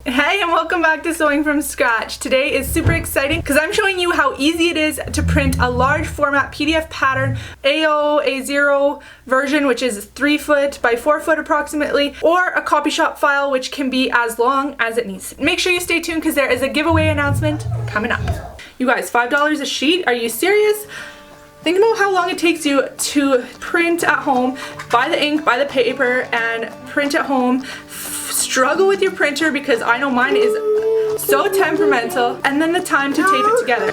Hey, and welcome back to Sewing from Scratch. Today is super exciting because I'm showing you how easy it is to print a large format PDF pattern, A0 version, which is 3 foot by 4 foot approximately, or a copy shop file, which can be as long as it needs. Make sure you stay tuned because there is a giveaway announcement coming up. You guys, $5 a sheet? Are you serious? Think about how long it takes you to print at home, buy the ink, buy the paper, and print at home. Struggle with your printer because I know mine is so temperamental, and then the time to tape it together.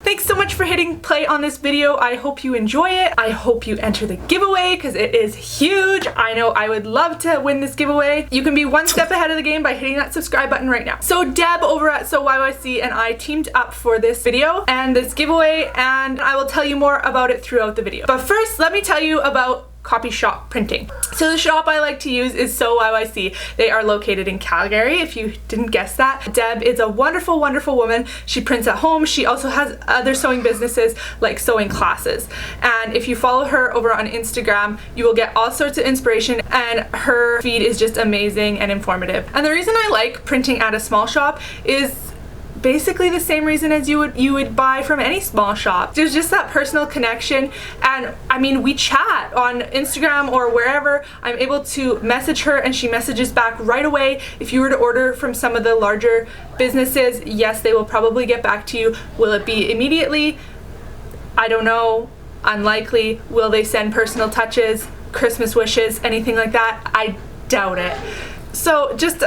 Thanks so much for hitting play on this video. I hope you enjoy it. I hope you enter the giveaway because it is huge. I know I would love to win this giveaway. You can be one step ahead of the game by hitting that subscribe button right now. So Deb over at SewYYC and I teamed up for this video and this giveaway, and I will tell you more about it throughout the video. But first, let me tell you about copy shop printing. So the shop I like to use is SewYYC. They are located in Calgary, if you didn't guess that. Deb is a wonderful, wonderful woman. She prints at home. She also has other sewing businesses like sewing classes. And if you follow her over on Instagram, you will get all sorts of inspiration, and her feed is just amazing and informative. And the reason I like printing at a small shop is basically the same reason as you would buy from any small shop. There's just that personal connection, and I mean, we chat on Instagram or wherever. I'm able to message her and she messages back right away. If you were to order from some of the larger businesses, yes, they will probably get back to you. Will it be immediately? I don't know. Unlikely. Will they send personal touches, Christmas wishes, anything like that? I doubt it. So just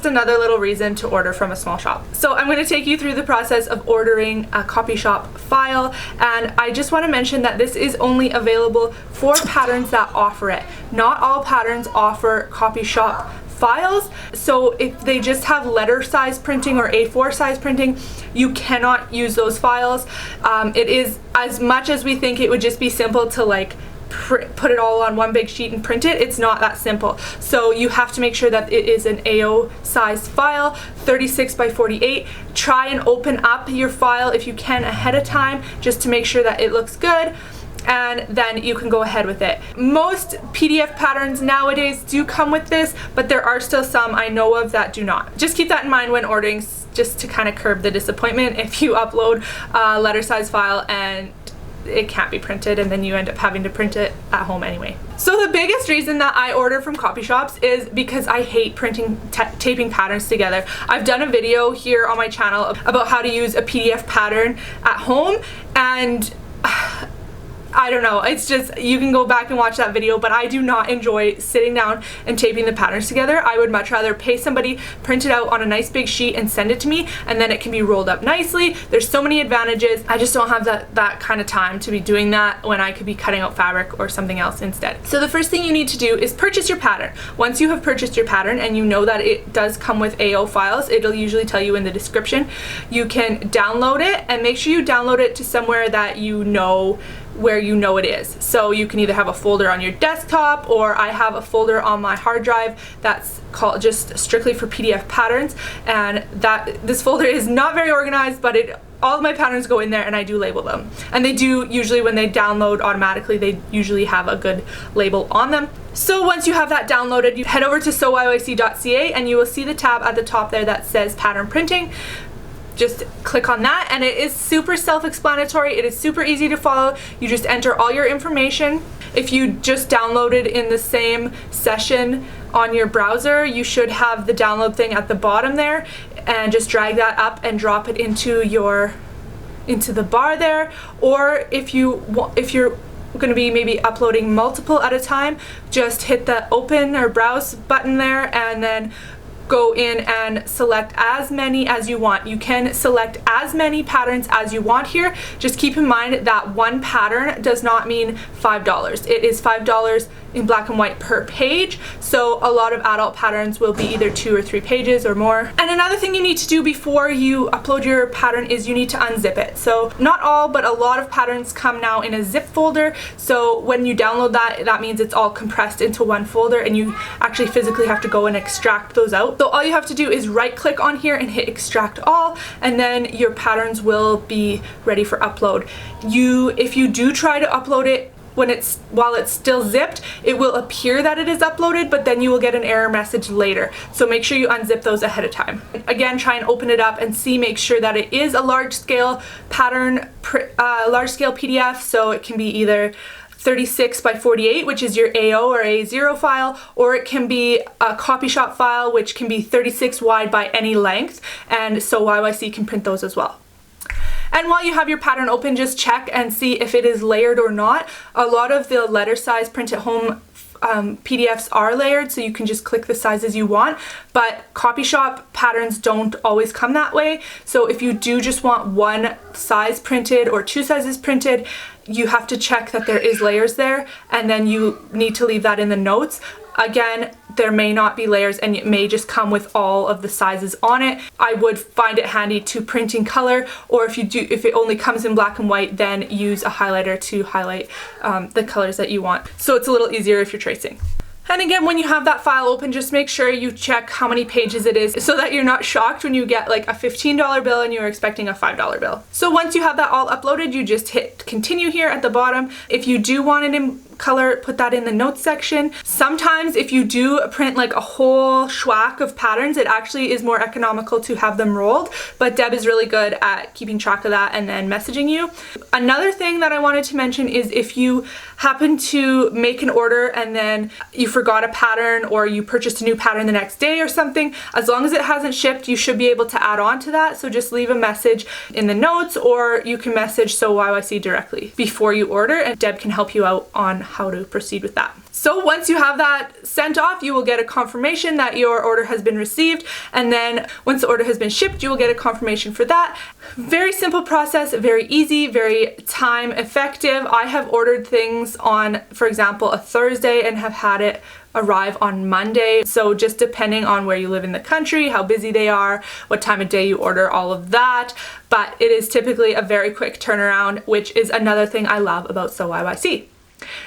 another little reason to order from a small shop. So I'm going to take you through the process of ordering a copy shop file, and I just want to mention that this is only available for patterns that offer it. Not all patterns offer copy shop files, so if they just have letter size printing or A4 size printing, you cannot use those files. It is, as much as we think it would just be simple to like put it all on one big sheet and print it, it's not that simple. So you have to make sure that it is an A0 size file, 36 by 48. Try and open up your file if you can ahead of time, just to make sure that it looks good, and then you can go ahead with it. Most PDF patterns nowadays do come with this, but there are still some I know of that do not. Just keep that in mind when ordering, just to kind of curb the disappointment if you upload a letter size file and it can't be printed, and then you end up having to print it at home anyway. So the biggest reason that I order from copy shops is because I hate printing, taping patterns together. I've done a video here on my channel about how to use a PDF pattern at home, and I don't know, it's just, you can go back and watch that video, but I do not enjoy sitting down and taping the patterns together. I would much rather pay somebody, print it out on a nice big sheet and send it to me, and then it can be rolled up nicely. There's so many advantages. I just don't have that kind of time to be doing that when I could be cutting out fabric or something else instead. So the first thing you need to do is purchase your pattern. Once you have purchased your pattern and you know that it does come with A0 files, it'll usually tell you in the description. You can download it, and make sure you download it to somewhere that you know where you know it is. So you can either have a folder on your desktop, or I have a folder on my hard drive that's called just strictly for PDF patterns, and this folder is not very organized, but all of my patterns go in there, and I do label them. And they do, usually when they download automatically, they usually have a good label on them. So once you have that downloaded, you head over to SewYYC.ca and you will see the tab at the top there that says pattern printing. Just click on that, and it is super self-explanatory. It is super easy to follow. You just enter all your information. If you just downloaded in the same session on your browser, you should have the download thing at the bottom there, and just drag that up and drop it into the bar there. Or if you're going to be maybe uploading multiple at a time, just hit the open or browse button there, and then go in and select as many as you want. You can select as many patterns as you want here. Just keep in mind that one pattern does not mean $5. It is $5 in black and white per page, so a lot of adult patterns will be either 2 or 3 pages or more. And another thing you need to do before you upload your pattern is you need to unzip it. So not all, but a lot of patterns come now in a zip folder, so when you download that means it's all compressed into one folder, and you actually physically have to go and extract those out. So all you have to do is right click on here and hit extract all, and then your patterns will be ready for upload. If you do try to upload it while it's still zipped, it will appear that it is uploaded, but then you will get an error message later. So make sure you unzip those ahead of time. Again, try and open it up and see, make sure that it is a large scale pattern, large scale PDF, so it can be either 36 by 48, which is your AO or A0 file, or it can be a copy shop file, which can be 36 wide by any length, and SewYYC can print those as well. And while you have your pattern open, just check and see if it is layered or not. A lot of the letter size print at home PDFs are layered, so you can just click the sizes you want, but copy shop patterns don't always come that way. So if you do just want one size printed or two sizes printed, you have to check that there is layers there, and then you need to leave that in the notes. Again, there may not be layers and it may just come with all of the sizes on it. I would find it handy to print in color, or if it only comes in black and white, then use a highlighter to highlight the colors that you want. So it's a little easier if you're tracing. And again, when you have that file open, just make sure you check how many pages it is so that you're not shocked when you get like a $15 bill and you're expecting a $5 bill. So once you have that all uploaded, you just hit continue here at the bottom. If you do want it in color, put that in the notes section. Sometimes if you do print like a whole schwack of patterns, it actually is more economical to have them rolled, but Deb is really good at keeping track of that and then messaging you. Another thing that I wanted to mention is if you happen to make an order and then you forgot a pattern, or you purchased a new pattern the next day or something, as long as it hasn't shipped, you should be able to add on to that. So just leave a message in the notes, or you can message SewYYC directly before you order, and Deb can help you out on how to proceed with that. So once you have that sent off, you will get a confirmation that your order has been received, and then once the order has been shipped, you will get a confirmation for that. Very simple process, very easy, very time effective. I have ordered things on, for example, a Thursday and have had it arrive on Monday. So just depending on where you live in the country, how busy they are, what time of day you order, all of that. But it is typically a very quick turnaround, which is another thing I love about SewYYC.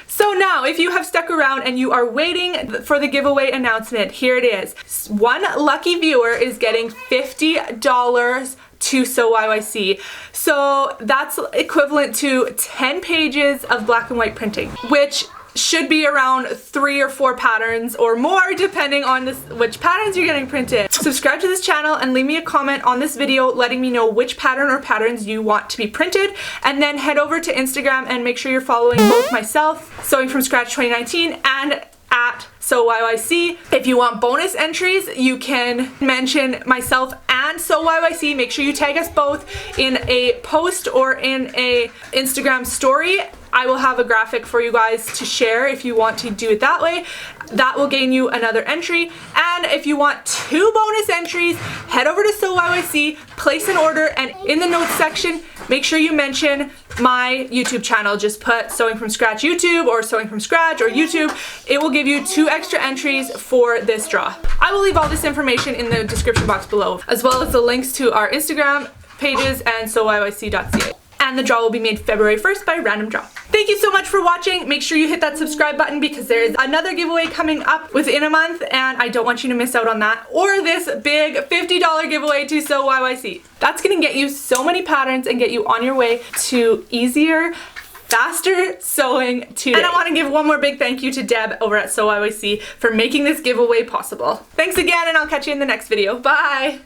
So now, if you have stuck around and you are waiting for the giveaway announcement, here it is. One lucky viewer is getting $50 to SewYYC. So that's equivalent to 10 pages of black and white printing, which should be around 3 or 4 patterns or more, depending on which patterns you're getting printed. Subscribe to this channel and leave me a comment on this video letting me know which pattern or patterns you want to be printed, and then head over to Instagram and make sure you're following both myself, Sewing From Scratch 2019, and at SewYYC. If you want bonus entries, you can mention myself and SewYYC. Make sure you tag us both in a post or in a Instagram story. I will have a graphic for you guys to share if you want to do it that way. That will gain you another entry. And if you want 2 bonus entries, head over to SewYYC, place an order, and in the notes section, make sure you mention my YouTube channel. Just put Sewing From Scratch YouTube or Sewing From Scratch or YouTube. It will give you 2 extra entries for this draw. I will leave all this information in the description box below, as well as the links to our Instagram pages and SewYYC.ca. And the draw will be made February 1st by random draw. Thank you so much for watching. Make sure you hit that subscribe button because there is another giveaway coming up within a month, and I don't want you to miss out on that, or this big $50 giveaway to SewYYC. That's gonna get you so many patterns and get you on your way to easier, faster sewing today. And I want to give one more big thank you to Deb over at SewYYC for making this giveaway possible. Thanks again, and I'll catch you in the next video. Bye!